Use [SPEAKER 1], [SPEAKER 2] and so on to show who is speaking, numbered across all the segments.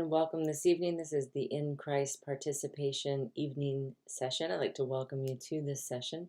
[SPEAKER 1] and welcome this evening. This is the In Christ Participation Evening Session. I'd like to welcome you to this session.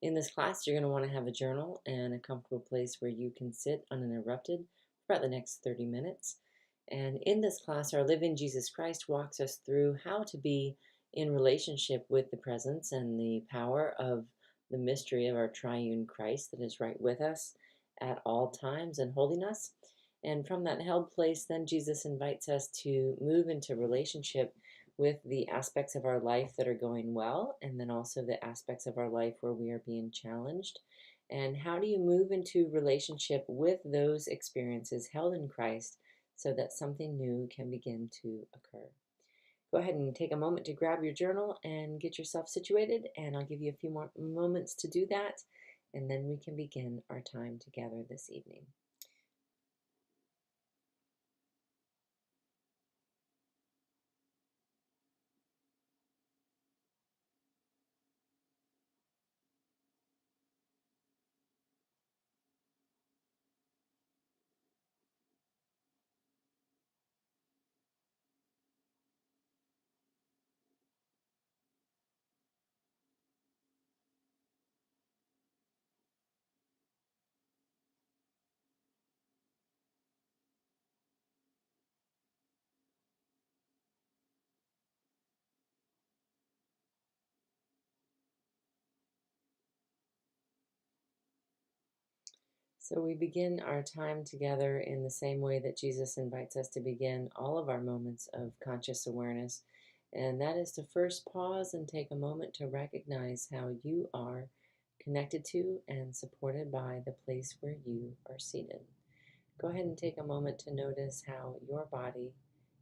[SPEAKER 1] In this class, you're going to want to have a journal and a comfortable place where you can sit uninterrupted for about the next 30 minutes. And in this class, our Living Jesus Christ walks us through how to be in relationship with the presence and the power of the mystery of our triune Christ that is right with us at all times and holding us. And from that held place, then Jesus invites us to move into relationship with the aspects of our life that are going well, and then also the aspects of our life where we are being challenged. And how do you move into relationship with those experiences held in Christ so that something new can begin to occur? Go ahead and take a moment to grab your journal and get yourself situated, and I'll give you a few more moments to do that, and then we can begin our time together this evening. So we begin our time together in the same way that Jesus invites us to begin all of our moments of conscious awareness, and that is to first pause and take a moment to recognize how you are connected to and supported by the place where you are seated. Go ahead and take a moment to notice how your body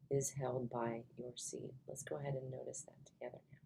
[SPEAKER 1] is held by your seat. Let's go ahead and notice that together now.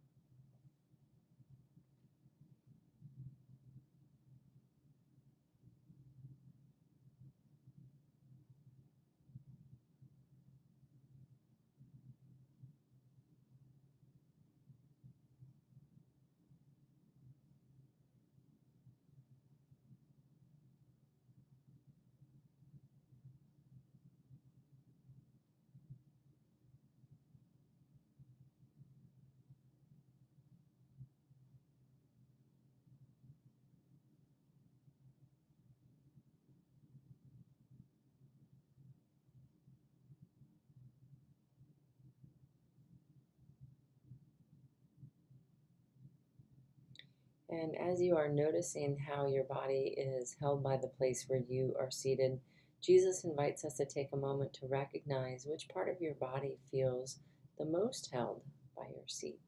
[SPEAKER 1] And as you are noticing how your body is held by the place where you are seated, Jesus invites us to take a moment to recognize which part of your body feels the most held by your seat.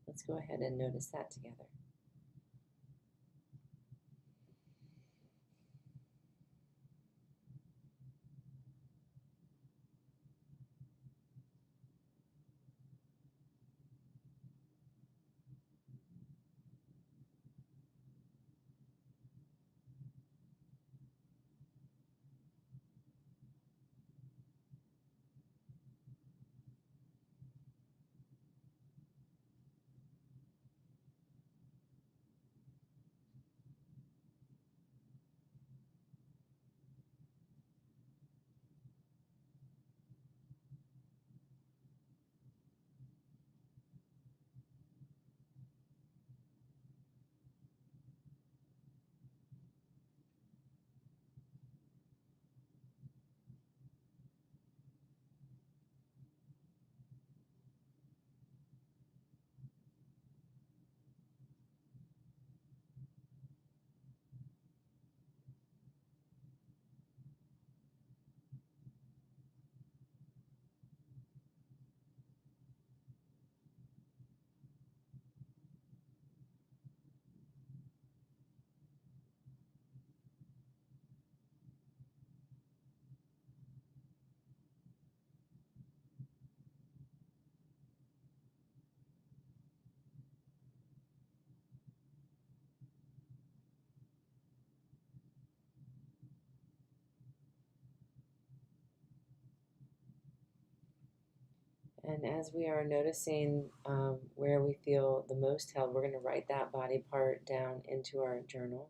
[SPEAKER 1] Let's go ahead and notice that together. And as we are noticing where we feel the most held, we're going to write that body part down into our journal.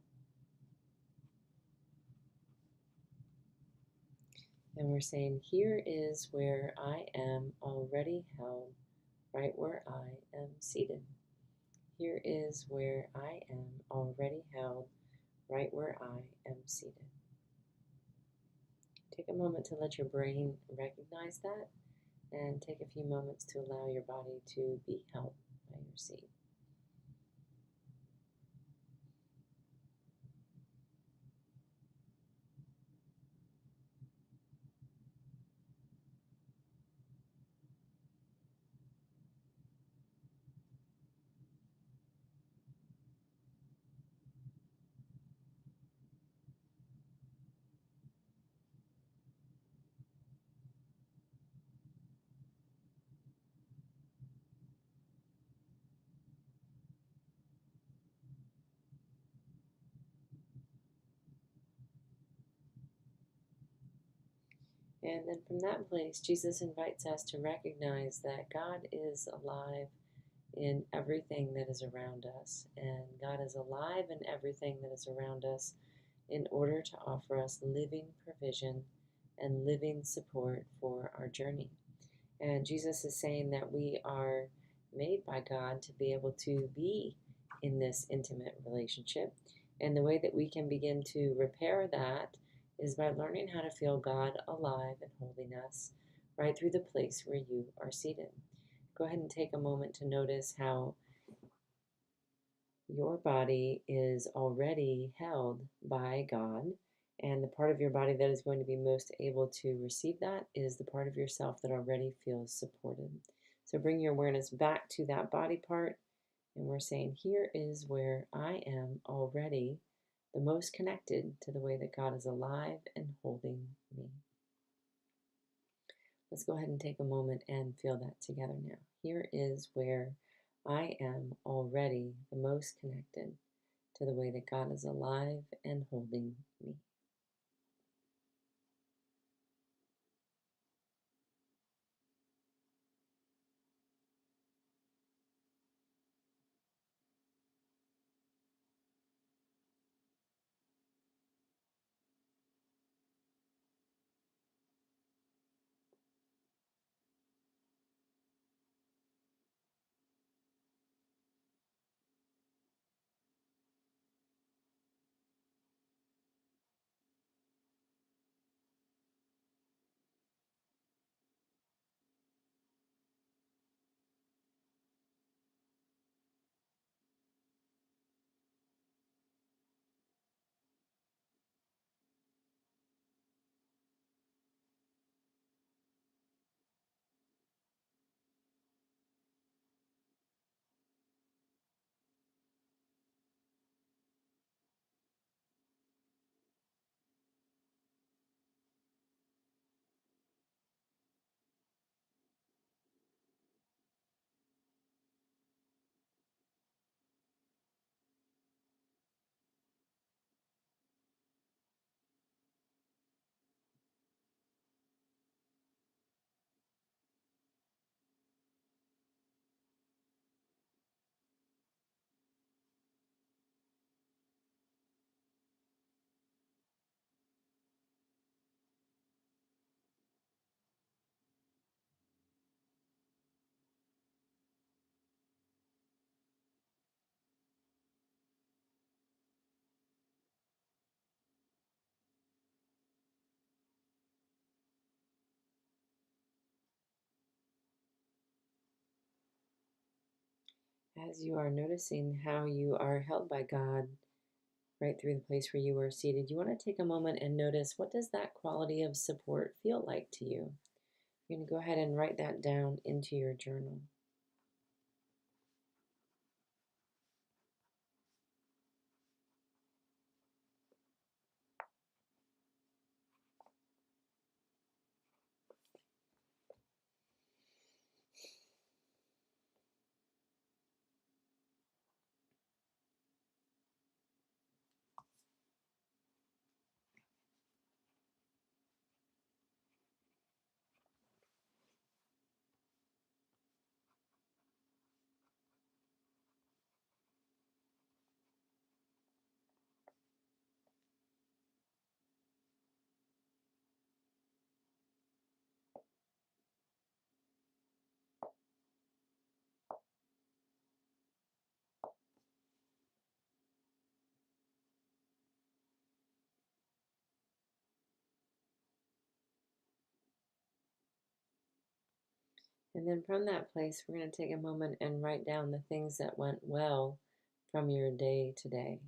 [SPEAKER 1] And we're saying, here is where I am already held, right where I am seated. Here is where I am already held, right where I am seated. Take a moment to let your brain recognize that, and take a few moments to allow your body to be held by your seat. And then from that place, Jesus invites us to recognize that God is alive in everything that is around us. And God is alive in everything that is around us in order to offer us living provision and living support for our journey. And Jesus is saying that we are made by God to be able to be in this intimate relationship. And the way that we can begin to repair that is by learning how to feel God alive and holding us right through the place where you are seated. Go ahead and take a moment to notice how your body is already held by God, and the part of your body that is going to be most able to receive that is the part of yourself that already feels supported. So bring your awareness back to that body part, and we're saying, here is where I am already the most connected to the way that God is alive and holding me. Let's go ahead and take a moment and feel that together now. Here is where I am already the most connected to the way that God is alive and holding me. As you are noticing how you are held by God right through the place where you are seated, you want to take a moment and notice, what does that quality of support feel like to you? You're going to go ahead and write that down into your journal. And then from that place, we're going to take a moment and write down the things that went well from your day today.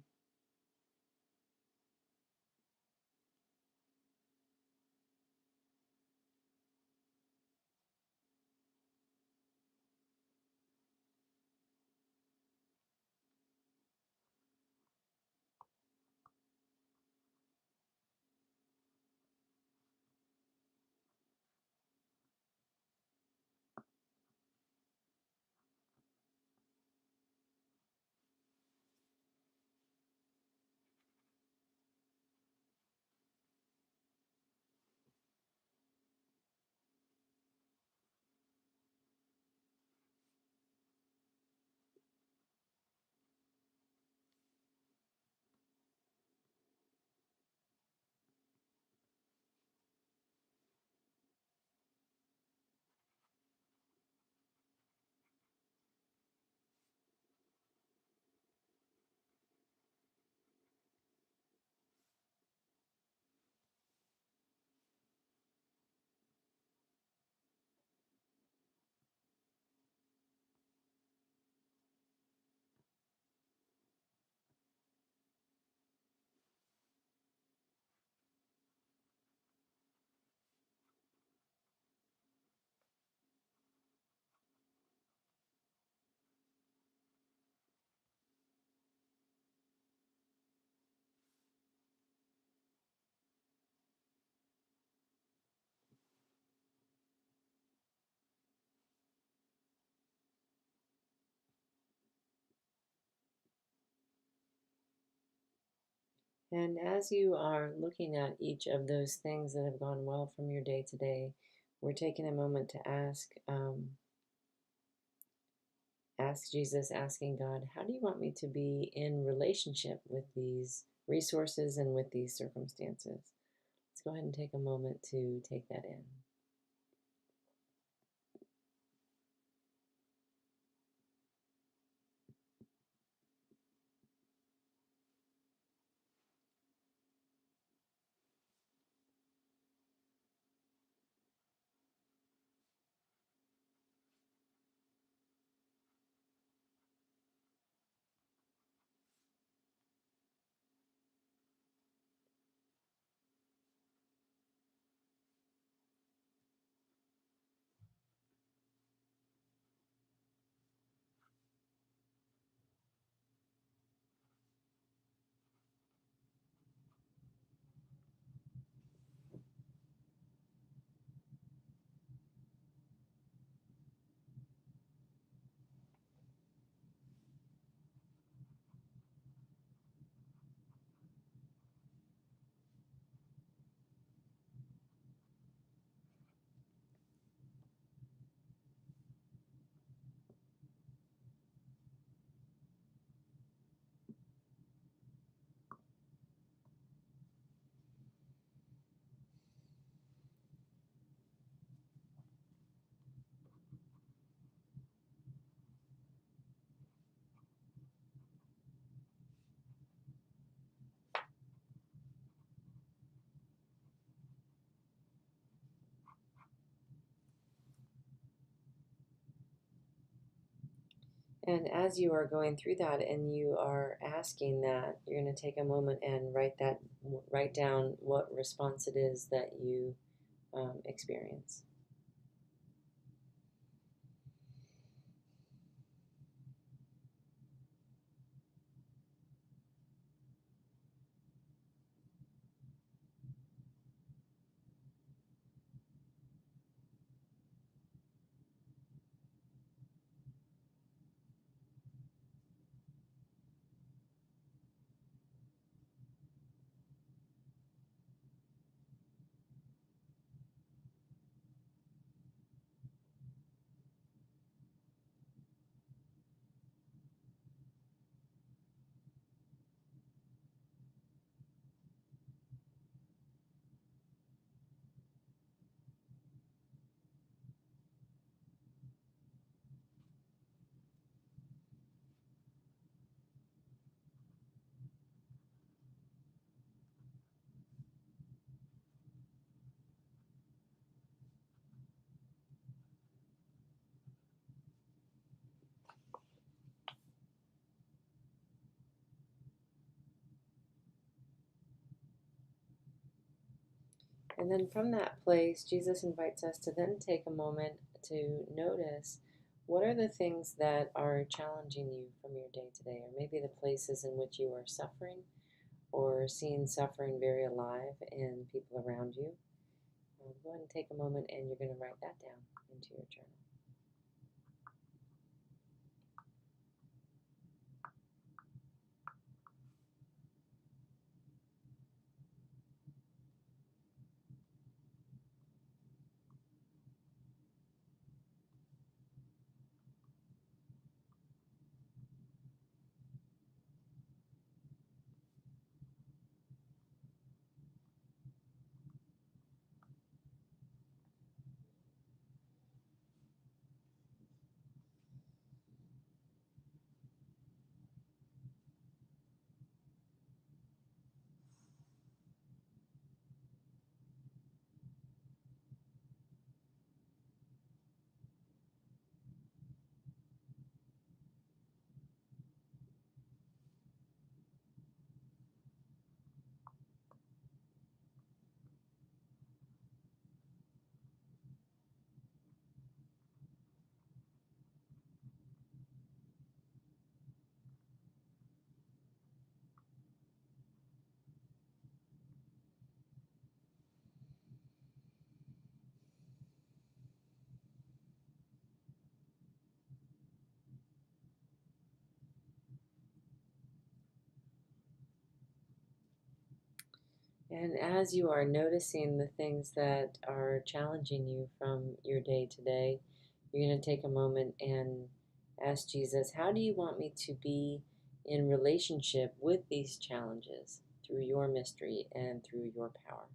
[SPEAKER 1] And as you are looking at each of those things that have gone well from your day today, we're taking a moment to ask Jesus, asking God, how do you want me to be in relationship with these resources and with these circumstances? Let's go ahead and take a moment to take that in. And as you are going through that and you are asking that, you're going to take a moment and write down what response it is that you experience. And then from that place, Jesus invites us to then take a moment to notice what are the things that are challenging you from your day to day, or maybe the places in which you are suffering or seeing suffering very alive in people around you. Go ahead and take a moment and you're going to write that down into your journal. And as you are noticing the things that are challenging you from your day to day, you're going to take a moment and ask Jesus, how do you want me to be in relationship with these challenges through your mystery and through your power?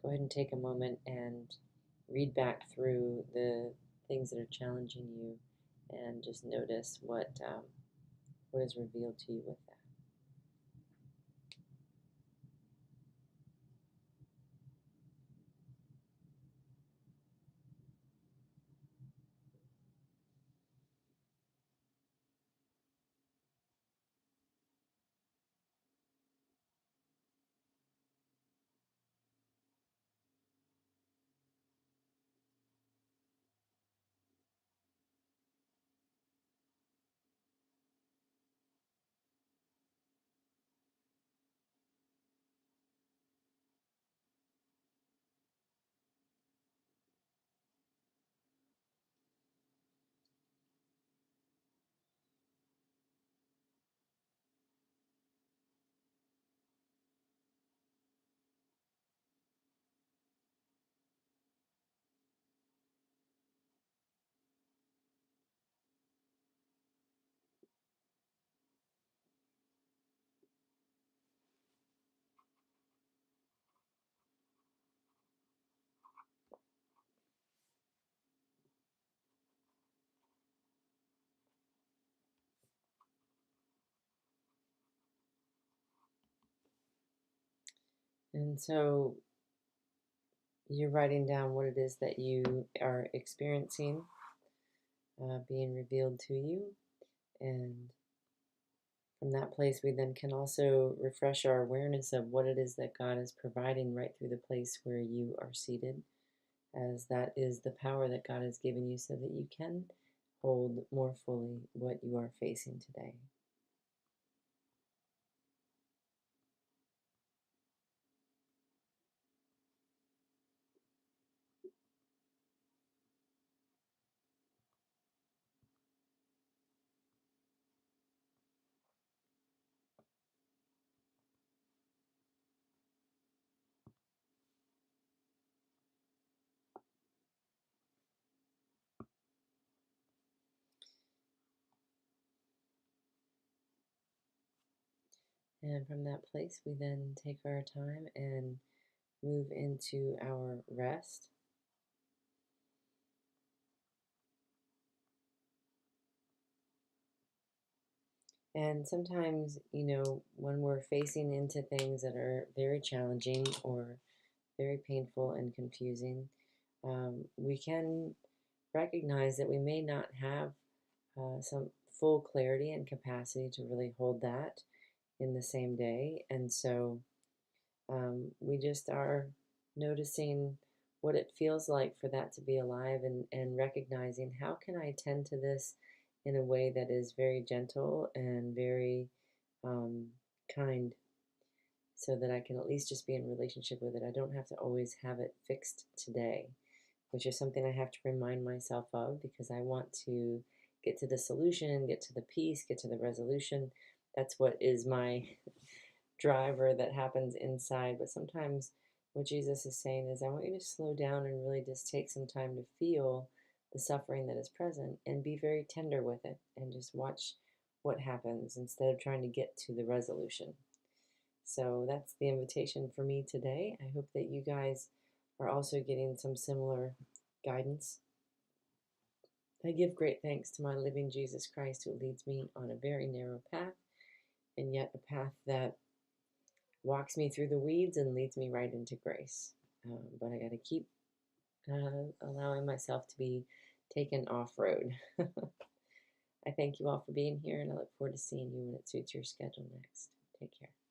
[SPEAKER 1] Go ahead and take a moment and read back through the things that are challenging you and just notice what is revealed to you with that. And so you're writing down what it is that you are experiencing being revealed to you. And from that place, we then can also refresh our awareness of what it is that God is providing right through the place where you are seated, as that is the power that God has given you so that you can hold more fully what you are facing today. And from that place, we then take our time and move into our rest. And sometimes, when we're facing into things that are very challenging or very painful and confusing, we can recognize that we may not have some full clarity and capacity to really hold that in the same day. And so we just are noticing what it feels like for that to be alive, and recognizing how can I tend to this in a way that is very gentle and very um, kind, so that I can at least just be in relationship with it. I don't have to always have it fixed today, which is something I have to remind myself of, because I want to get to the solution, get to the peace, get to the resolution. That's what is my driver that happens inside. But sometimes what Jesus is saying is, I want you to slow down and really just take some time to feel the suffering that is present and be very tender with it and just watch what happens instead of trying to get to the resolution. So that's the invitation for me today. I hope that you guys are also getting some similar guidance. I give great thanks to my living Jesus Christ, who leads me on a very narrow path, and yet a path that walks me through the weeds and leads me right into grace. But I got to keep allowing myself to be taken off road. I thank you all for being here, and I look forward to seeing you when it suits your schedule next. Take care.